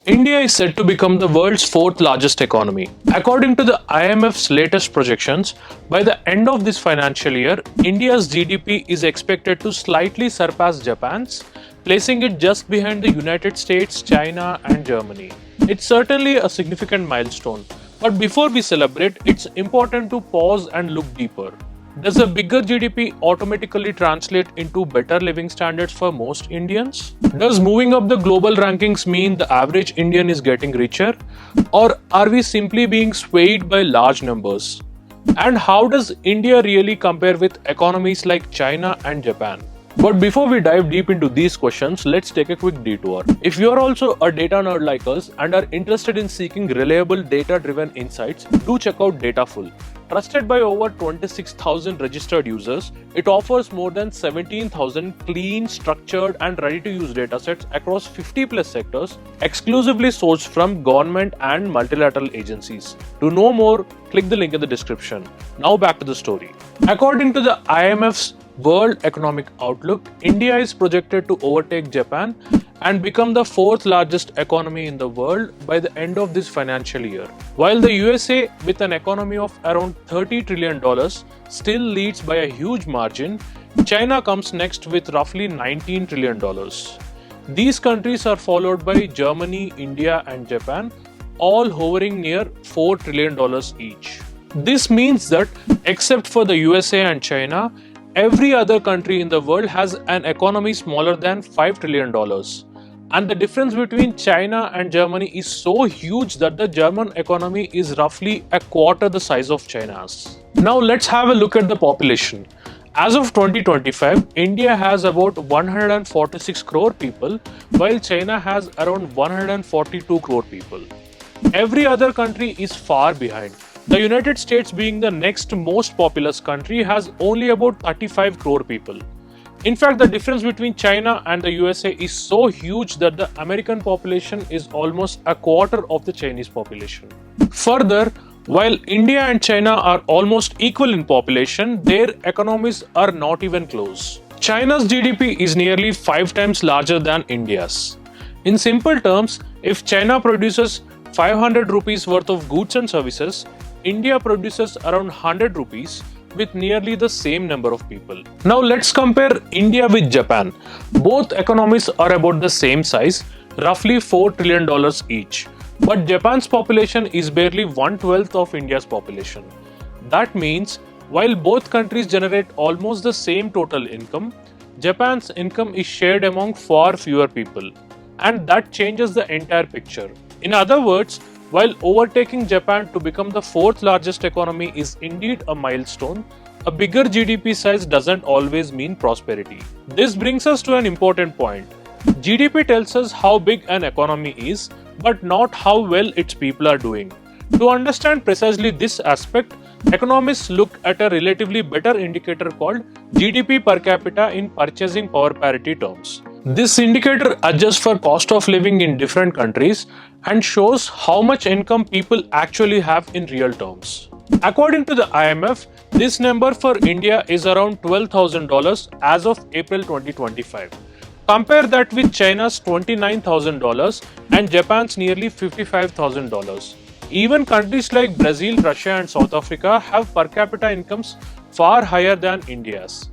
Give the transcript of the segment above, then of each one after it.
India is set to become the world's fourth largest economy. According to the IMF's latest projections, by the end of this financial year, India's GDP is expected to slightly surpass Japan's, placing it just behind the United States, China, and Germany. It's certainly a significant milestone, but before we celebrate, it's important to pause and look deeper. Does a bigger GDP automatically translate into better living standards for most Indians? Does moving up the global rankings mean the average Indian is getting richer? Or are we simply being swayed by large numbers? And how does India really compare with economies like China and Japan? But before we dive deep into these questions, let's take a quick detour. If you are also a data nerd like us and are interested in seeking reliable data-driven insights, do check out Dataful. Trusted by over 26,000 registered users, it offers more than 17,000 clean, structured and ready-to-use datasets across 50 plus sectors, exclusively sourced from government and multilateral agencies. To know more, click the link in the description. Now back to the story. According to the IMF's World Economic Outlook, India is projected to overtake Japan and become the fourth largest economy in the world by the end of this financial year. While the USA, with an economy of around $30 trillion, still leads by a huge margin, China comes next with roughly $19 trillion. These countries are followed by Germany, India, and Japan, all hovering near $4 trillion each. This means that, except for the USA and China, every other country in the world has an economy smaller than $5 trillion. And the difference between China and Germany is so huge that the German economy is roughly a quarter the size of China's. Now let's have a look at the population. As of 2025, India has about 146 crore people, while China has around 142 crore people. Every other country is far behind. The United States, being the next most populous country, has only about 35 crore people. In fact, the difference between China and the USA is so huge that the American population is almost a quarter of the Chinese population. Further, while India and China are almost equal in population, their economies are not even close. China's GDP is nearly 5 times larger than India's. In simple terms, if China produces 500 rupees worth of goods and services, India produces around 100 rupees with nearly the same number of people. Now let's compare India with Japan. Both economies are about the same size, roughly $4 trillion each. But Japan's population is barely 1/12 of India's population. That means, while both countries generate almost the same total income, Japan's income is shared among far fewer people. And that changes the entire picture. In other words, while overtaking Japan to become the fourth largest economy is indeed a milestone, a bigger GDP size doesn't always mean prosperity. This brings us to an important point. GDP tells us how big an economy is, but not how well its people are doing. To understand precisely this aspect, economists look at a relatively better indicator called GDP per capita in purchasing power parity terms. This indicator adjusts for cost of living in different countries and shows how much income people actually have in real terms. According to the IMF, this number for India is around $12,000 as of April 2025. Compare that with China's $29,000 and Japan's nearly $55,000. Even countries like Brazil, Russia, and South Africa have per capita incomes far higher than India's.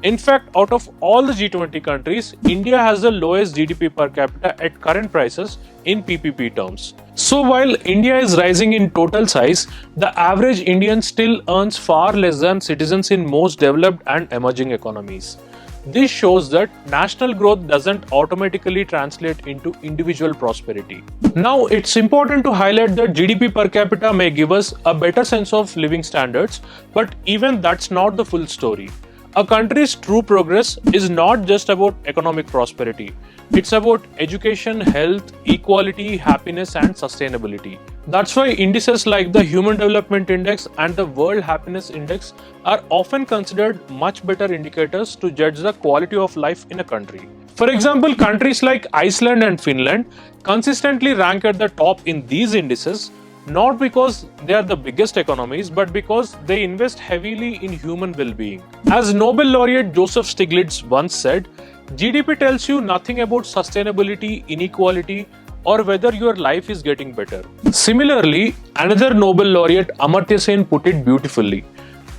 In fact, out of all the G20 countries, India has the lowest GDP per capita at current prices in PPP terms. So while India is rising in total size, the average Indian still earns far less than citizens in most developed and emerging economies. This shows that national growth doesn't automatically translate into individual prosperity. Now, it's important to highlight that GDP per capita may give us a better sense of living standards, but even that's not the full story. A country's true progress is not just about economic prosperity. It's about education, health, equality, happiness, and sustainability. That's why indices like the Human Development Index and the World Happiness Index are often considered much better indicators to judge the quality of life in a country. For example, countries like Iceland and Finland consistently rank at the top in these indices, not because they are the biggest economies, but because they invest heavily in human well-being. As Nobel laureate Joseph Stiglitz once said, GDP tells you nothing about sustainability, inequality, or whether your life is getting better. Similarly, another Nobel laureate Amartya Sen put it beautifully.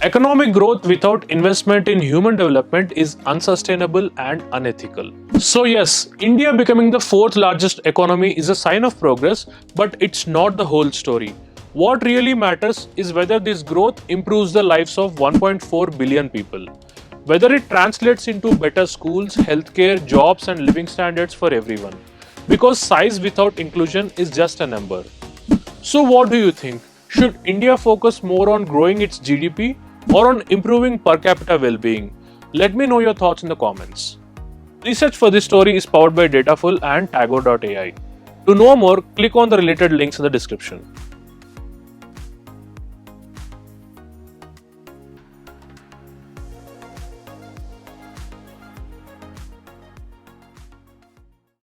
Economic growth without investment in human development is unsustainable and unethical. So yes, India becoming the fourth largest economy is a sign of progress, but it's not the whole story. What really matters is whether this growth improves the lives of 1.4 billion people. Whether it translates into better schools, healthcare, jobs and living standards for everyone. Because size without inclusion is just a number. So what do you think? Should India focus more on growing its GDP or on improving per capita well-being? Let me know your thoughts in the comments. Research for this story is powered by Dataful and Tagore.ai. To know more, click on the related links in the description.